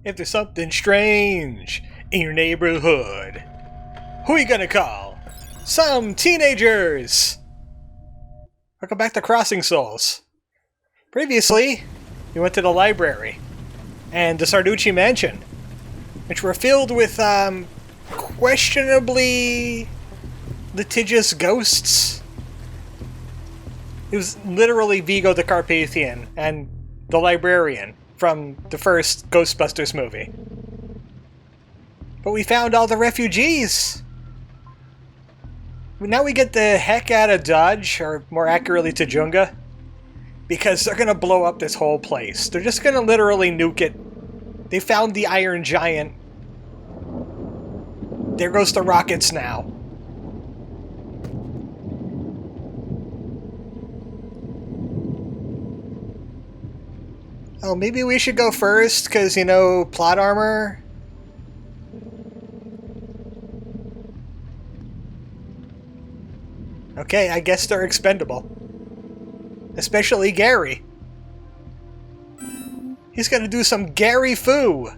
If there's something strange in your neighborhood, who are you gonna call? Some teenagers! Welcome back to Crossing Souls. Previously, we went to the library and the Sarducci mansion, which were filled with, questionably litigious ghosts. It was literally Vigo the Carpathian and the librarian from the first Ghostbusters movie. But we found all the refugees! Now we get the heck out of Dodge, or more accurately to Junga, because they're gonna blow up this whole place. They're just gonna literally nuke it. They found the Iron Giant. There goes the rockets now. Oh, maybe we should go first, because, you know, plot armor? Okay, I guess they're expendable. Especially Gary. He's gonna do some Gary Foo!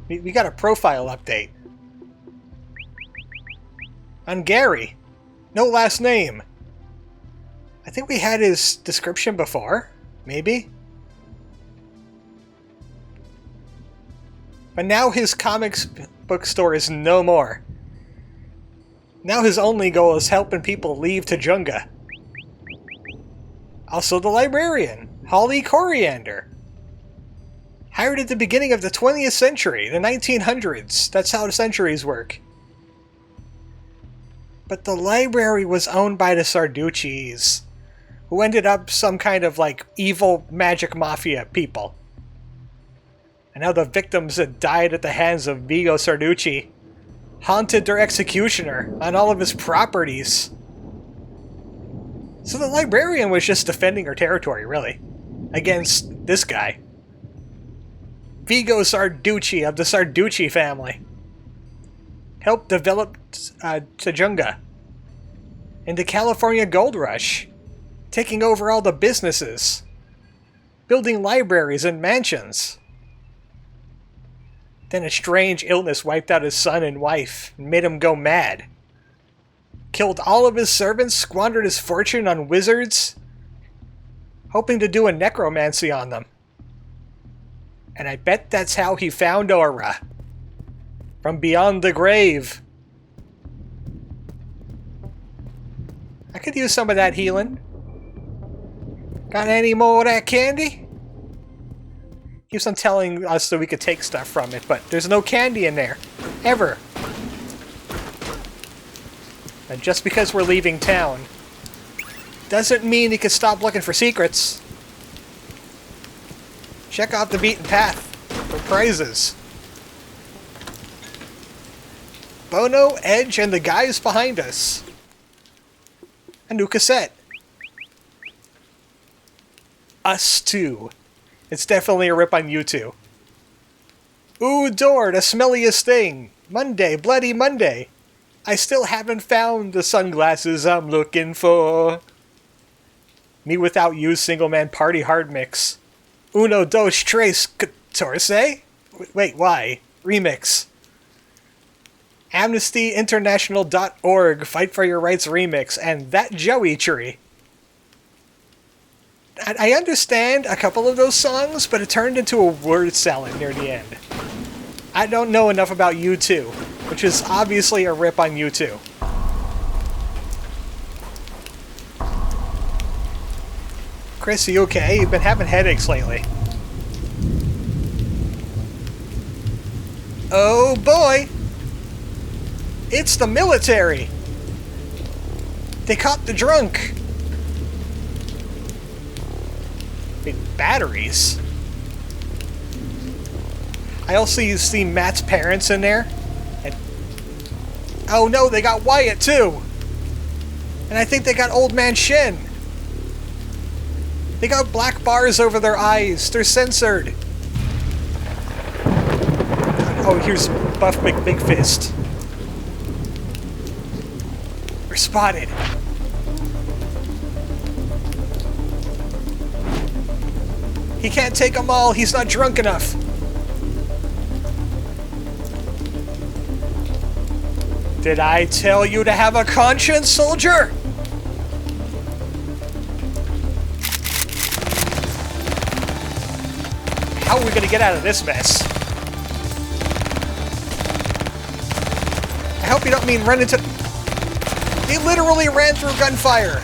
We got a profile update. On Gary. No last name. I think we had his description before. Maybe? But now his comics book store is no more. Now his only goal is helping people leave Tujunga. Also the librarian, Holly Coriander. Hired at the beginning of the 20th century, the 1900s. That's how the centuries work. But the library was owned by the Sarduccis, who ended up some kind of, like, evil magic mafia people. And now the victims that died at the hands of Vigo Sarducci haunted their executioner on all of his properties. So the librarian was just defending her territory, really, against this guy. Vigo Sarducci of the Sarducci family. Helped develop Tujunga in the California Gold Rush, taking over all the businesses, building libraries and mansions. Then a strange illness wiped out his son and wife and made him go mad. Killed all of his servants, squandered his fortune on wizards, hoping to do a necromancy on them. And I bet that's how he found Aura. From beyond the grave. I could use some of that healing. Got any more of that candy? Keeps on telling us that we could take stuff from it, but there's no candy in there. Ever. And just because we're leaving town doesn't mean he can stop looking for secrets. Check out the beaten path for prizes. Bono, Edge, and the guys behind us. A new cassette. Us Too. It's definitely a rip on you two. Ooh, door, the smelliest thing. Monday, Bloody Monday. I still haven't found the sunglasses I'm looking for. Me Without You Single Man Party Hard Mix. Uno, dos, tres, catorce? Wait, why? Remix. AmnestyInternational.org Fight for Your Rights Remix. And That Joey Tree. I understand a couple of those songs, but it turned into a word salad near the end. I don't know enough about U2, which is obviously a rip on U2. Chris, you okay? You've been having headaches lately. Oh boy! It's the military! They caught the drunk! Big batteries. I also see Matt's parents in there. And oh no, they got Wyatt too! And I think they got Old Man Shin. They got black bars over their eyes. They're censored. Oh, here's Buff McBigfist. We're spotted. He can't take them all. He's not drunk enough. Did I tell you to have a conscience, soldier? How are we gonna get out of this mess? I hope you don't mean run into... They literally ran through gunfire.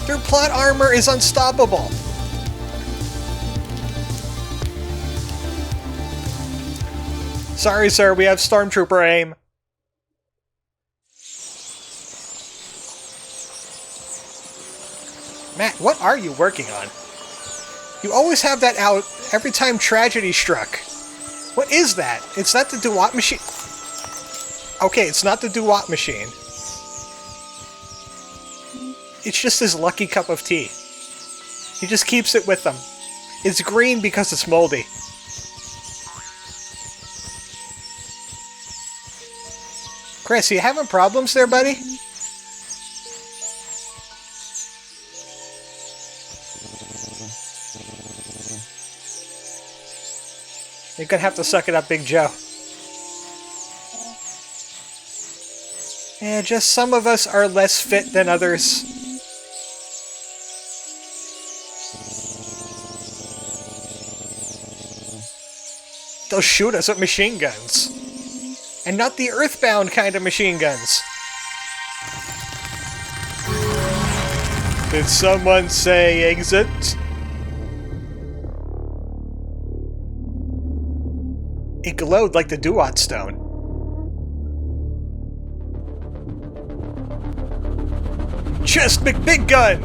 Their plot armor is unstoppable. Sorry, sir, we have stormtrooper aim. Matt, what are you working on? You always have that out every time tragedy struck. What is that? It's not the Dewott machine. Okay, it's not the Dewott machine. It's just his lucky cup of tea. He just keeps it with him. It's green because it's moldy. Chris, you having problems there, buddy? You're gonna have to suck it up, Big Joe. Yeah, just some of us are less fit than others. They'll shoot us with machine guns. And not the Earthbound kind of machine guns. Did someone say exit? It glowed like the Dewott stone. Chest McBig Gun!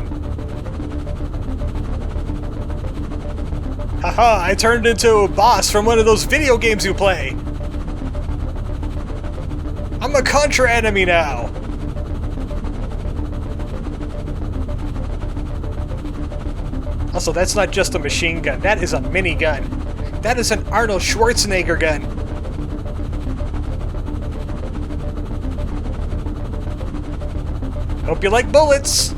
Haha, I turned into a boss from one of those video games you play! I'm a Contra enemy now! Also, that's not just a machine gun, that is a minigun. That is an Arnold Schwarzenegger gun. Hope you like bullets!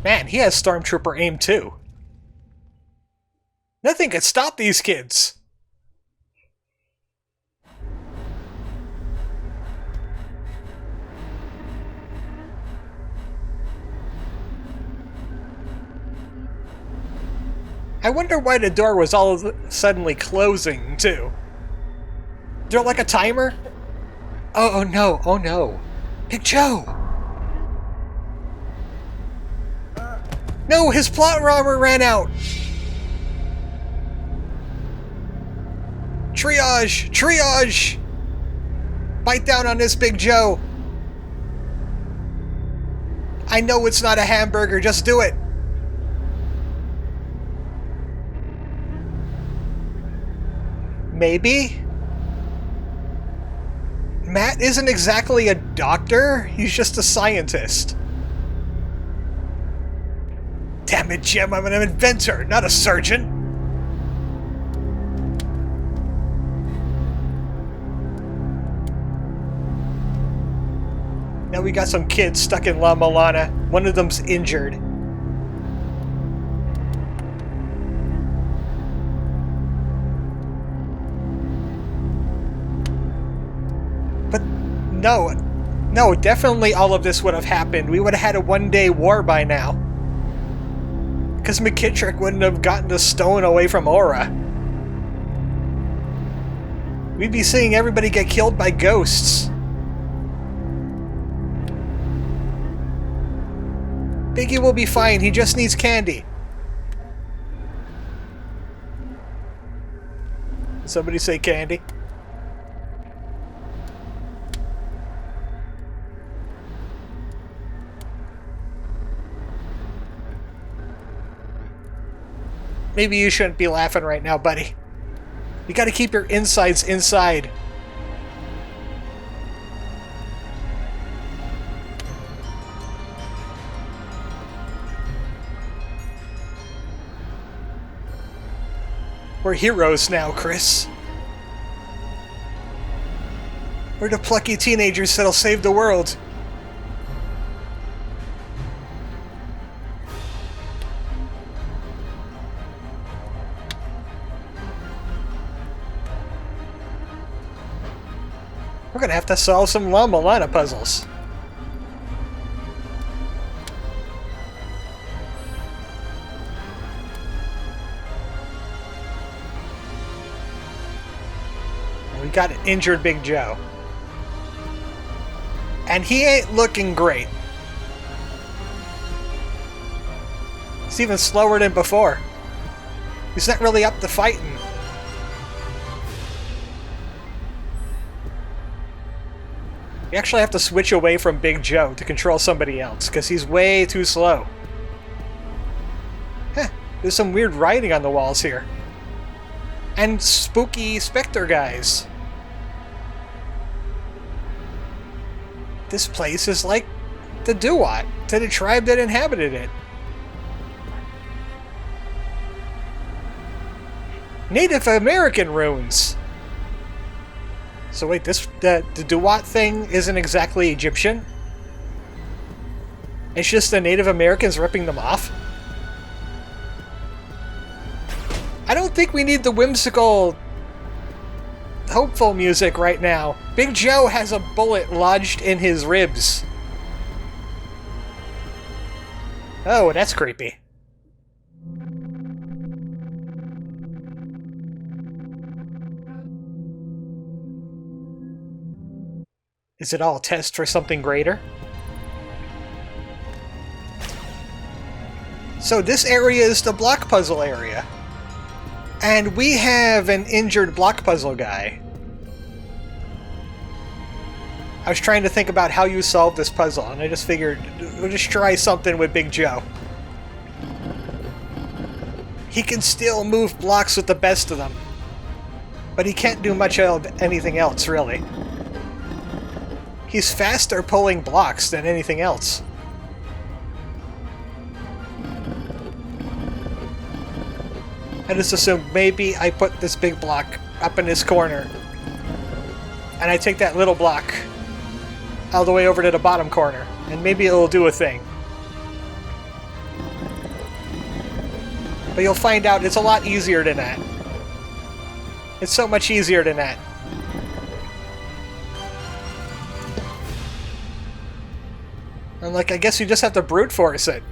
Man, he has Stormtrooper aim too. Nothing could stop these kids! I wonder why the door was all suddenly closing, too. Is there like a timer? Oh no, oh no. Big Joe! No, his plot armor ran out! Triage! Triage! Bite down on this, Big Joe! I know it's not a hamburger, just do it! Maybe? Matt isn't exactly a doctor, he's just a scientist. Damn it, Jim, I'm an inventor, not a surgeon! Now we got some kids stuck in La Milana. One of them's injured. But no, definitely all of this would have happened. We would have had a one-day war by now. Because McKittrick wouldn't have gotten the stone away from Aura. We'd be seeing everybody get killed by ghosts. Biggie will be fine, he just needs candy. Did somebody say candy? Maybe you shouldn't be laughing right now, buddy. You gotta keep your insides inside. We're heroes now, Chris. We're the plucky teenagers that'll save the world. We're gonna have to solve some Lana puzzles. We got an injured Big Joe. And he ain't looking great. He's even slower than before. He's not really up to fighting. You actually have to switch away from Big Joe to control somebody else, because he's way too slow. Heh, there's some weird writing on the walls here. And spooky specter guys. This place is like the Duat to the tribe that inhabited it. Native American runes. So wait, the Duat thing isn't exactly Egyptian? It's just the Native Americans ripping them off? I don't think we need the whimsical, hopeful music right now. Big Joe has a bullet lodged in his ribs. Oh, that's creepy. Is it all a test for something greater? So this area is the block puzzle area. And we have an injured block puzzle guy. I was trying to think about how you solve this puzzle, and I just figured we'll just try something with Big Joe. He can still move blocks with the best of them, but he can't do much of anything else, really. He's faster pulling blocks than anything else. I just assume maybe I put this big block up in this corner, and I take that little block all the way over to the bottom corner, and maybe it'll do a thing. But you'll find out it's a lot easier than that. It's so much easier than that. And like, I guess you just have to brute force it.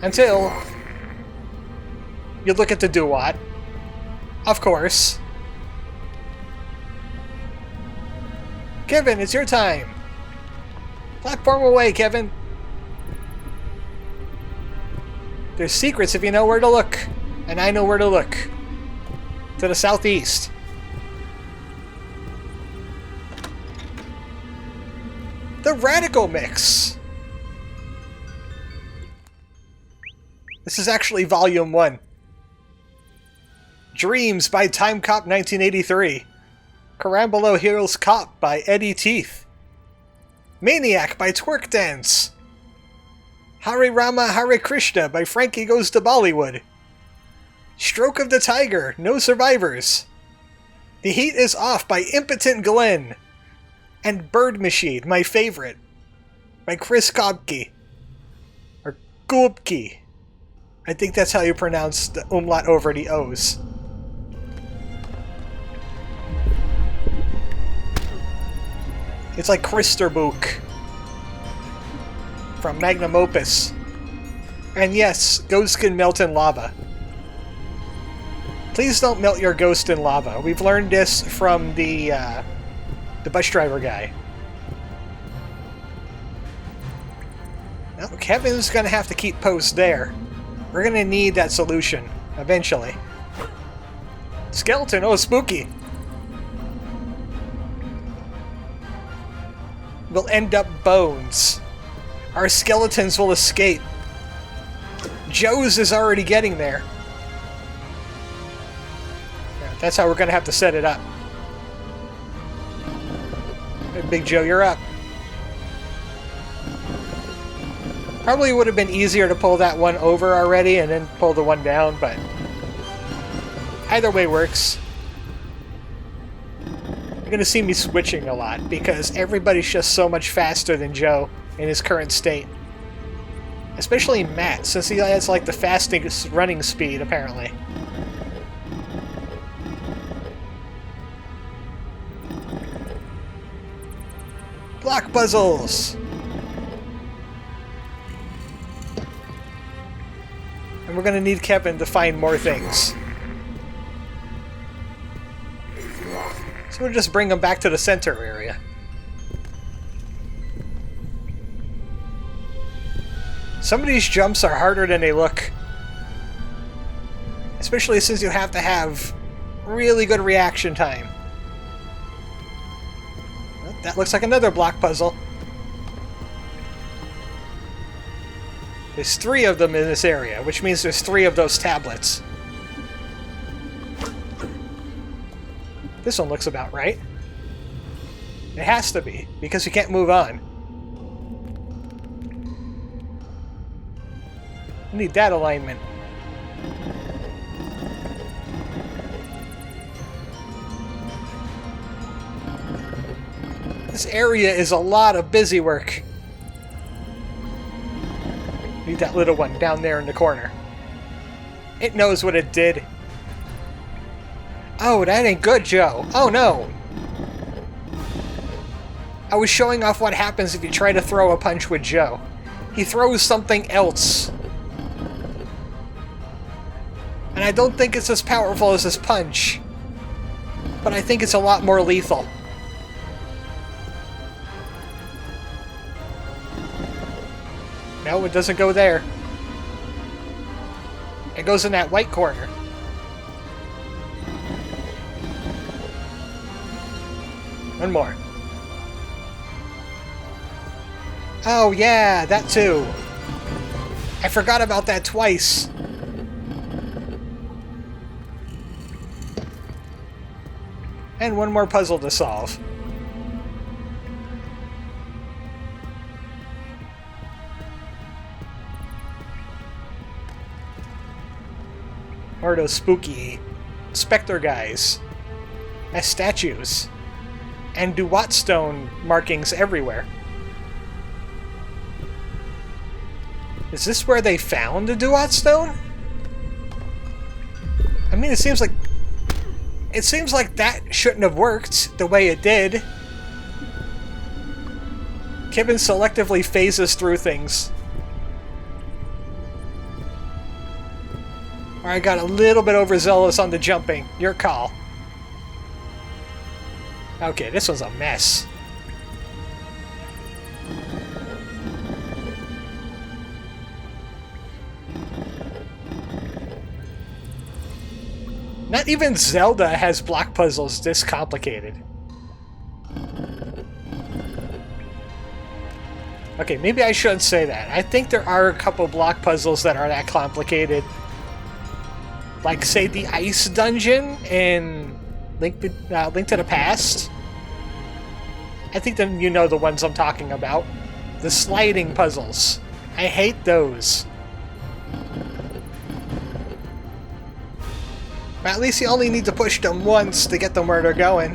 Until you look at the Duat. Of course. Kevin, it's your time. Platform away, Kevin. There's secrets if you know where to look. And I know where to look. To the southeast. The Radical Mix. This is actually Volume 1. Dreams by Time Cop 1983. Carambolo Hills Cop by Eddie Teeth. Maniac by Twerk Dance. Hare Rama Hare Krishna by Frankie Goes to Bollywood. Stroke of the Tiger, No Survivors. The Heat is Off by Impotent Glenn. And Bird Machine, my favorite, by Chris Kobke. Or Gubke. I think that's how you pronounce the umlaut over the O's. It's like Christerbook from Magnum Opus. And yes, ghosts can melt in lava. Please don't melt your ghost in lava. We've learned this from the bus driver guy. Well, Kevin's gonna have to keep post there. We're gonna need that solution eventually. Skeleton, oh spooky. We'll end up bones. Our skeletons will escape. Joe's is already getting there. Yeah, that's how we're gonna have to set it up. Hey, Big Joe, you're up. Probably would have been easier to pull that one over already and then pull the one down, but either way works. You're gonna see me switching a lot, because everybody's just so much faster than Joe in his current state. Especially Matt, since he has like the fastest running speed, apparently. Block puzzles! And we're gonna need Kevin to find more things. So we'll just bring him back to the center area. Some of these jumps are harder than they look. Especially since you have to have really good reaction time. Well, that looks like another block puzzle. There's 3 of them in this area, which means there's 3 of those tablets. This one looks about right. It has to be, because you can't move on. I need that alignment. This area is a lot of busy work. Need that little one down there in the corner. It knows what it did. Oh, that ain't good, Joe. Oh, no. I was showing off what happens if you try to throw a punch with Joe. He throws something else. And I don't think it's as powerful as his punch. But I think it's a lot more lethal. No, it doesn't go there. It goes in that white corner. One more. Oh yeah, that too. I forgot about that twice. And one more puzzle to solve. Or those spooky specter guys as statues. And Duat stone markings everywhere. Is this where they found the Duat stone? I mean, it seems like that shouldn't have worked the way it did. Kevin selectively phases through things. Or I got a little bit overzealous on the jumping. Your call. Okay, this one's a mess. Not even Zelda has block puzzles this complicated. Okay, maybe I shouldn't say that. I think there are a couple block puzzles that are that complicated. Like, say, the ice dungeon in Link to the Past. I think then you know the ones I'm talking about. The sliding puzzles. I hate those. But at least you only need to push them once to get them where they're going.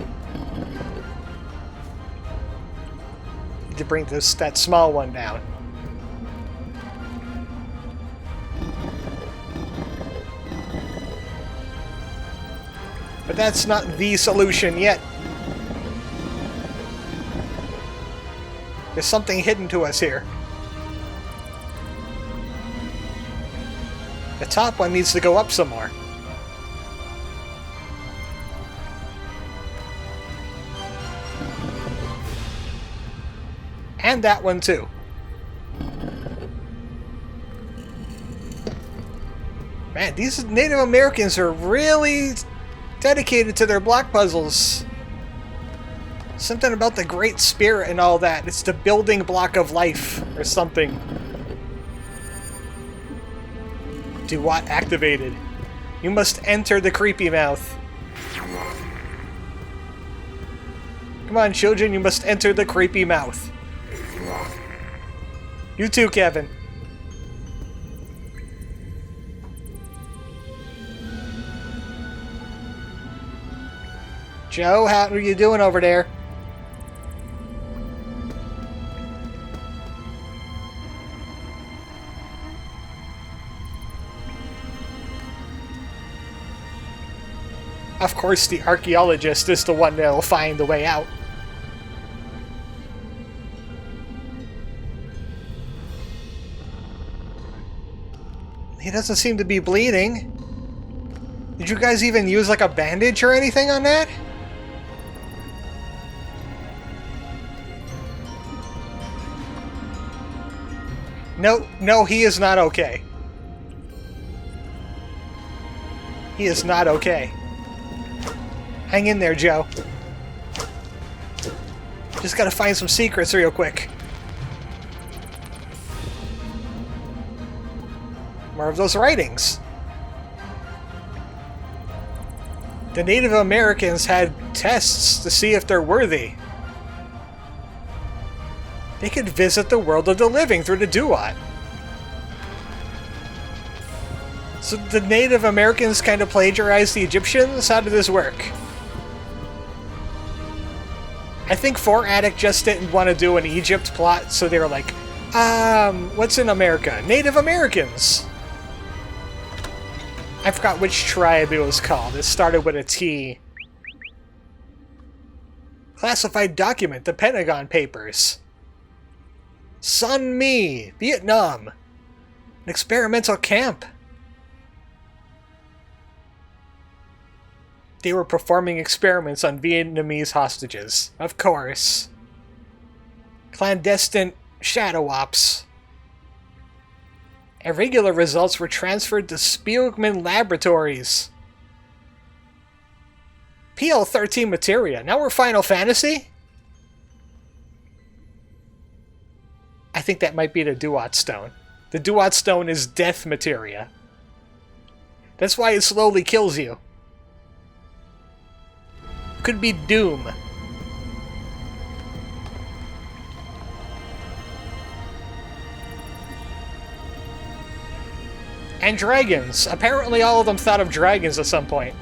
Need to bring that small one down. But that's not the solution yet. There's something hidden to us here. The top one needs to go up some more. And that one too. Man, these Native Americans are really dedicated to their block puzzles. Something about the Great Spirit and all that. It's the building block of life or something. Duat activated. You must enter the creepy mouth. Come on, children, you must enter the creepy mouth. You too, Kevin. Joe, how are you doing over there? Of course, the archaeologist is the one that'll find the way out. He doesn't seem to be bleeding. Did you guys even use like a bandage or anything on that? No, he is not okay. He is not okay. Hang in there, Joe. Just gotta find some secrets real quick. More of those writings. The Native Americans had tests to see if they're worthy. They could visit the world of the living through the Duat. So the Native Americans kind of plagiarized the Egyptians? How did this work? I think 4-Addict just didn't want to do an Egypt plot, so they were like, what's in America? Native Americans! I forgot which tribe it was called. It started with a T. Classified document, the Pentagon Papers. Sun Mi, Vietnam. An experimental camp. They were performing experiments on Vietnamese hostages. Of course. Clandestine shadow ops. Irregular results were transferred to Spielman Laboratories. PL-13 materia. Now we're Final Fantasy? I think that might be the Duat Stone. The Duat Stone is death materia. That's why it slowly kills you. Could be Doom. And dragons. Apparently all of them thought of dragons at some point.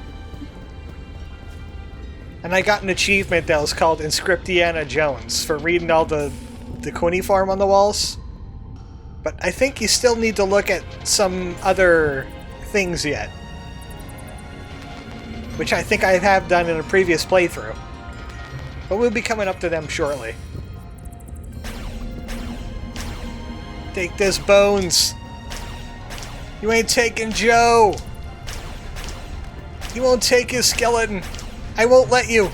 And I got an achievement that was called Inscriptiana Jones for reading all the cuneiform on the walls. But I think you still need to look at some other things yet. Which I think I have done in a previous playthrough. But we'll be coming up to them shortly. Take this, Bones! You ain't taking Joe! You won't take his skeleton! I won't let you!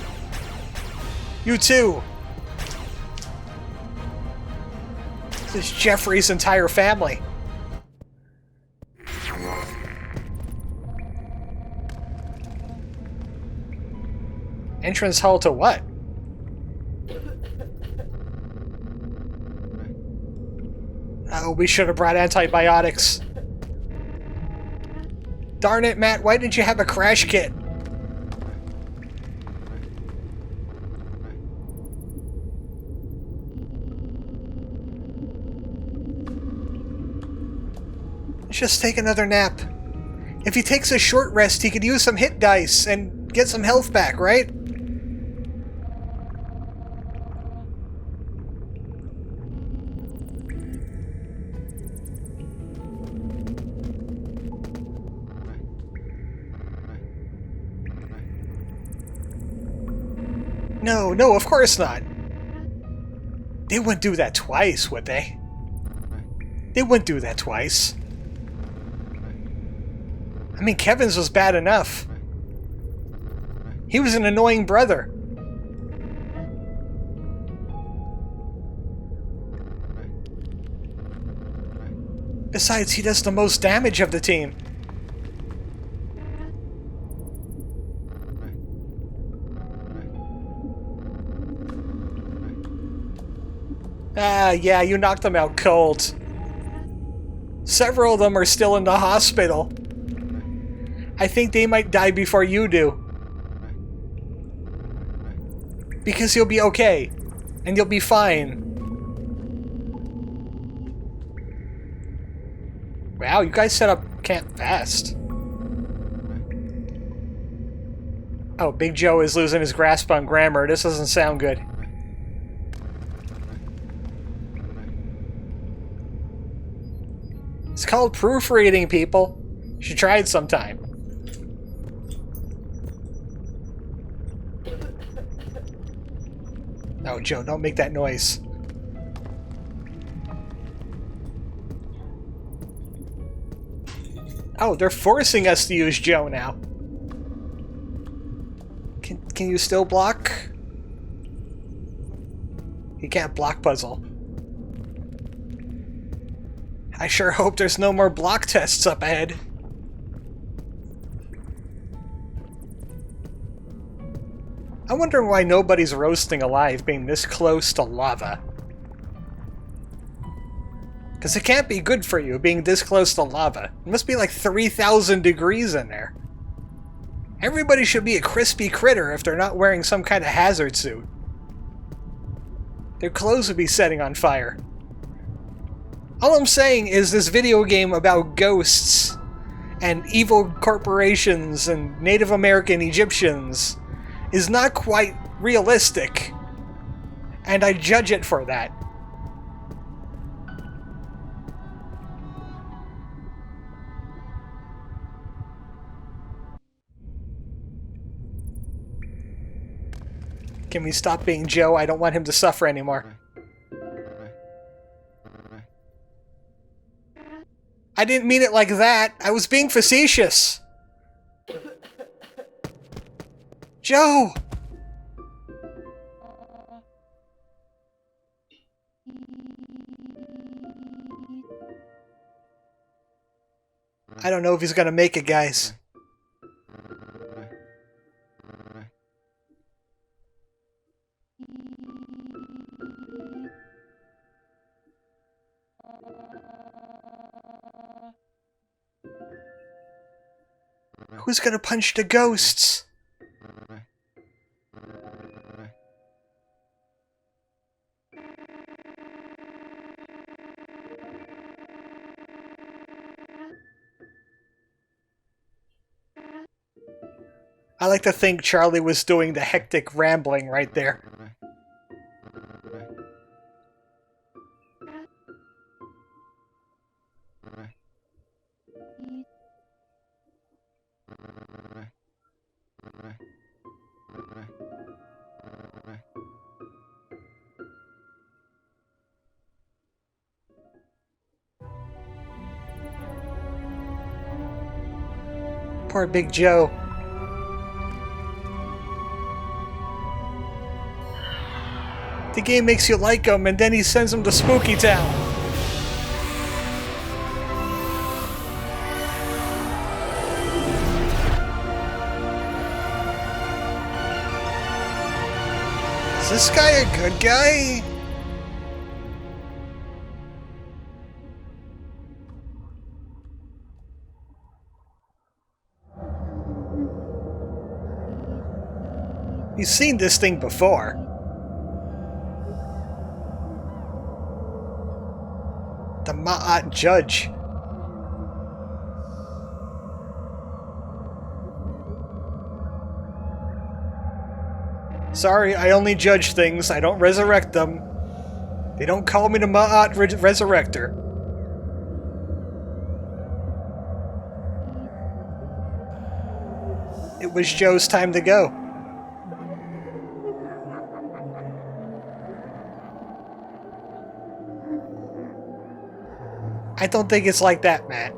You too! This is Jeffrey's entire family. Entrance hall to what? Oh, we should have brought antibiotics. Darn it, Matt, why didn't you have a crash kit? Let's just take another nap. If he takes a short rest, he could use some hit dice and get some health back, right? No, of course not. They wouldn't do that twice, would they? They wouldn't do that twice. I mean, Kevin's was bad enough. He was an annoying brother. Besides, he does the most damage of the team. Ah, yeah, you knocked them out cold. Several of them are still in the hospital. I think they might die before you do. Because you'll be okay. And you'll be fine. Wow, you guys set up camp fast. Oh, Big Joe is losing his grasp on grammar. This doesn't sound good. It's called proofreading, people. You should try it sometime. Oh, Joe, don't make that noise. Oh, they're forcing us to use Joe now. Can you still block? You can't block puzzle. I sure hope there's no more block tests up ahead. I'm wondering why nobody's roasting alive being this close to lava. Because it can't be good for you being this close to lava. It must be like 3,000 degrees in there. Everybody should be a crispy critter if they're not wearing some kind of hazard suit. Their clothes would be setting on fire. All I'm saying is this video game about ghosts and evil corporations and Native American Egyptians is not quite realistic, and I judge it for that. Can we stop being Joe? I don't want him to suffer anymore. I didn't mean it like that. I was being facetious. Joe! I don't know if he's gonna make it, guys. Who's gonna punch the ghosts? I like to think Charlie was doing the hectic rambling right there. Poor Big Joe. The game makes you like him, and then he sends him to Spooky Town. Is this guy a good guy? You've seen this thing before. The Ma'at Judge. Sorry, I only judge things. I don't resurrect them. They don't call me the Ma'at Resurrector. It was Joe's time to go. I don't think it's like that, Matt.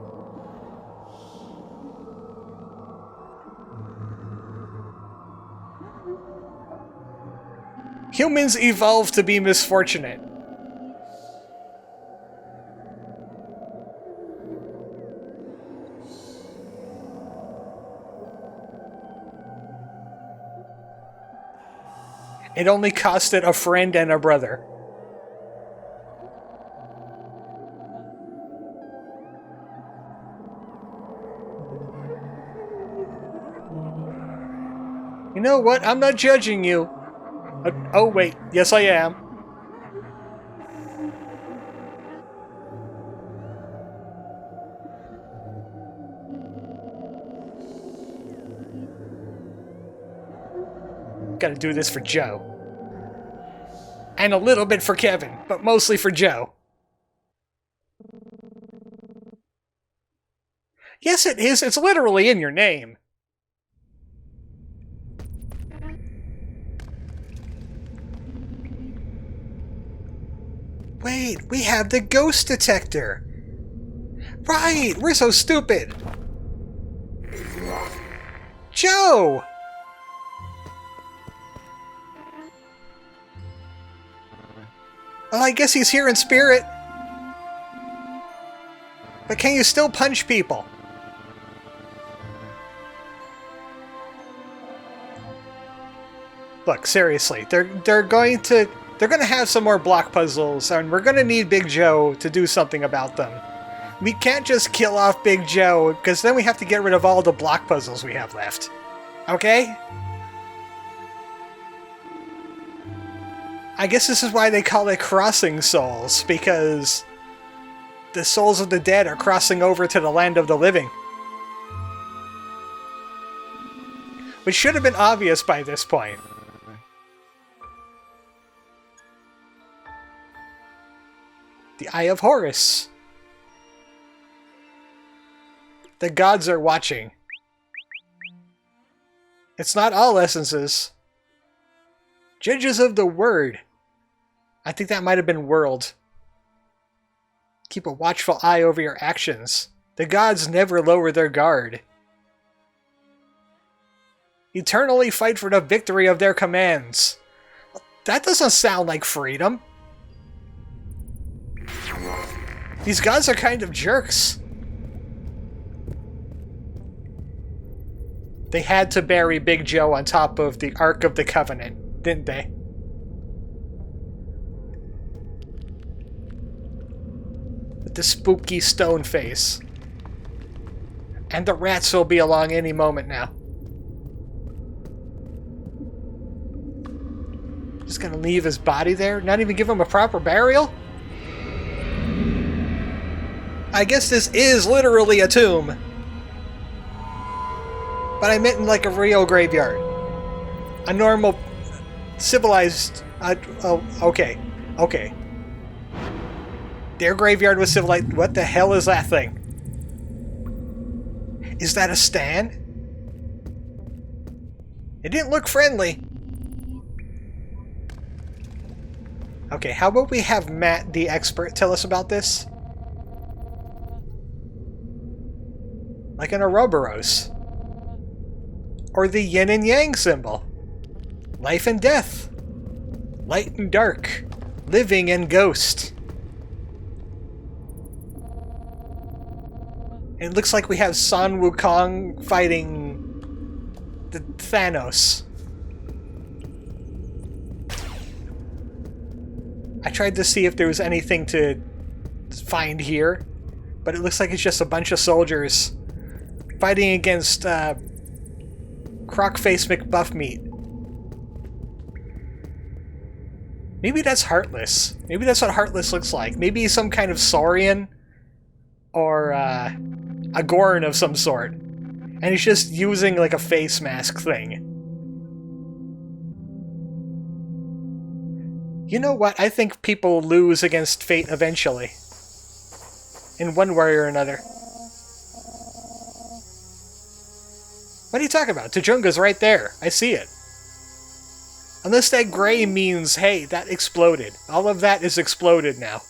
Humans evolved to be misfortunate. It only costed a friend and a brother. You know what? I'm not judging you. Oh, wait. Yes, I am. Gotta do this for Joe. And a little bit for Kevin, but mostly for Joe. Yes, it is. It's literally in your name. Wait, we have the ghost detector. Right, we're so stupid. Joe! Well, I guess he's here in spirit. But can you still punch people? Look, seriously, they're going to have some more block puzzles, and we're gonna need Big Joe to do something about them. We can't just kill off Big Joe, because then we have to get rid of all the block puzzles we have left. Okay? I guess this is why they call it crossing souls, because the souls of the dead are crossing over to the land of the living. Which should have been obvious by this point. The Eye of Horus. The gods are watching. It's not all essences. Judges of the Word. I think that might have been world. Keep a watchful eye over your actions. The gods never lower their guard. Eternally fight for the victory of their commands. That doesn't sound like freedom. These gods are kind of jerks. They had to bury Big Joe on top of the Ark of the Covenant, didn't they? With the spooky stone face. And the rats will be along any moment now. Just gonna leave his body there? Not even give him a proper burial? I guess this is literally a tomb. But I meant in like a real graveyard. A normal, civilized... okay. Okay. Their graveyard was civilized. What the hell is that thing? Is that a stand? It didn't look friendly. Okay, how about we have Matt, the expert, tell us about this? Like an Ouroboros. Or the yin and yang symbol. Life and death. Light and dark. Living and ghost. It looks like we have Sun Wukong fighting the Thanos. I tried to see if there was anything to find here, but it looks like it's just a bunch of soldiers fighting against Croc-Face McBuffmeat. Maybe that's Heartless. Maybe that's what Heartless looks like. Maybe some kind of Saurian or a Gorn of some sort. And he's just using like a face mask thing. You know what? I think people lose against fate eventually. In one way or another. What are you talking about? Tujunga's right there. I see it. Unless that gray means, hey, that exploded. All of that is exploded now.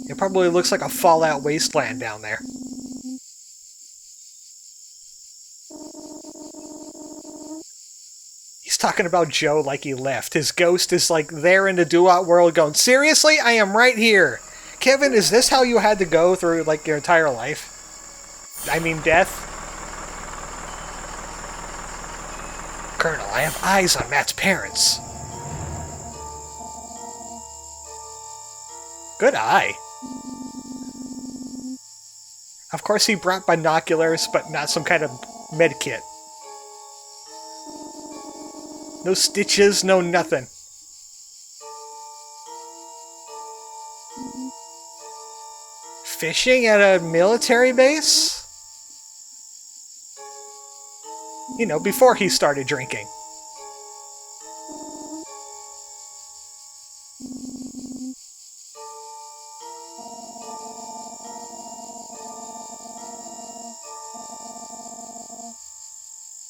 It probably looks like a Fallout wasteland down there. He's talking about Joe like he left. His ghost is like there in the Duat world going, seriously? I am right here. Kevin, is this how you had to go through like your entire life? I mean death? Colonel, I have eyes on Matt's parents. Good eye. Of course he brought binoculars, but not some kind of med kit. No stitches, no nothing. Fishing at a military base? You know, before he started drinking.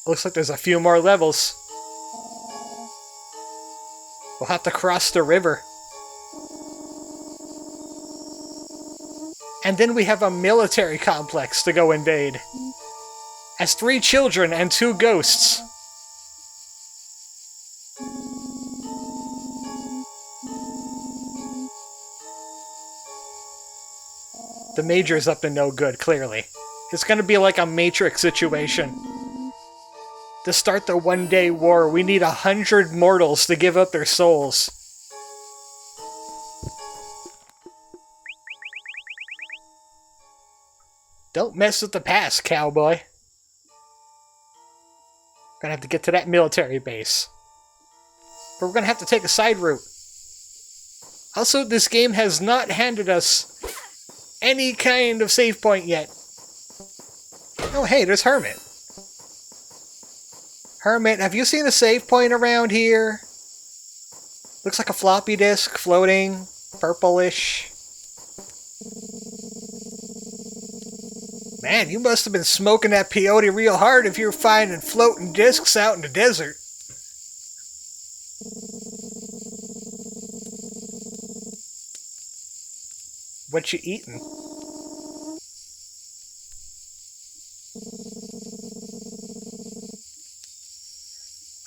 Looks like there's a few more levels. We'll have to cross the river. And then we have a military complex to go invade. As 3 children and 2 ghosts. The Major's up to no good, clearly. It's gonna be like a Matrix situation. To start the one-day war, we need 100 mortals to give up their souls. Don't mess with the past, cowboy. Gonna have to get to that military base. But we're gonna have to take a side route. Also, this game has not handed us any kind of save point yet. Oh, hey, there's Hermit. Hermit, have you seen a save point around here? Looks like a floppy disk floating, purplish. Man, you must have been smoking that peyote real hard if you're finding floating discs out in the desert. What you eating?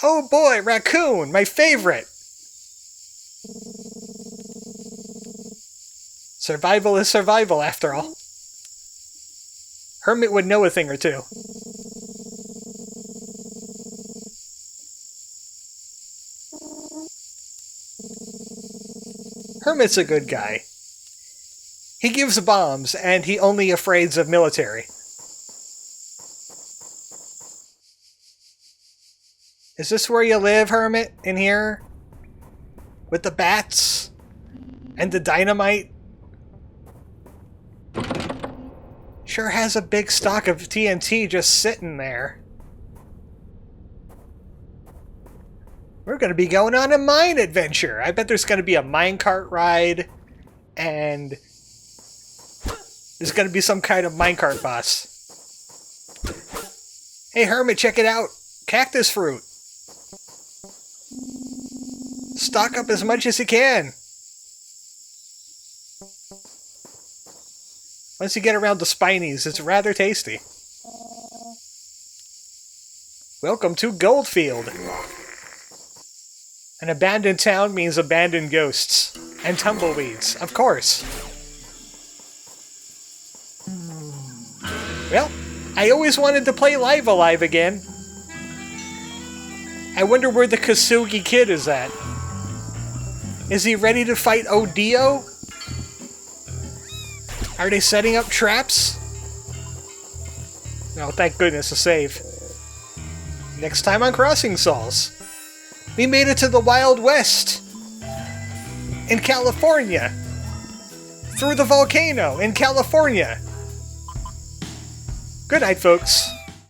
Oh boy, raccoon, my favorite! Survival is survival, after all. Hermit would know a thing or two. Hermit's a good guy. He gives bombs, and he only afraids of military. Is this where you live, Hermit? In here? With the bats? And the dynamite? Sure has a big stock of TNT just sitting there. We're going to be going on a mine adventure. I bet there's going to be a minecart ride. And there's going to be some kind of minecart boss. Hey, Hermit, check it out. Cactus fruit. Stock up as much as you can. Once you get around the spinies, it's rather tasty. Welcome to Goldfield. An abandoned town means abandoned ghosts. And tumbleweeds, of course. Well, I always wanted to play Live Alive again. I wonder where the Kasugi kid is at. Is he ready to fight Odio? Are they setting up traps? Oh, thank goodness, a save. Next time on Crossing Souls. We made it to the Wild West. In California. Through the volcano in California. Good night, folks.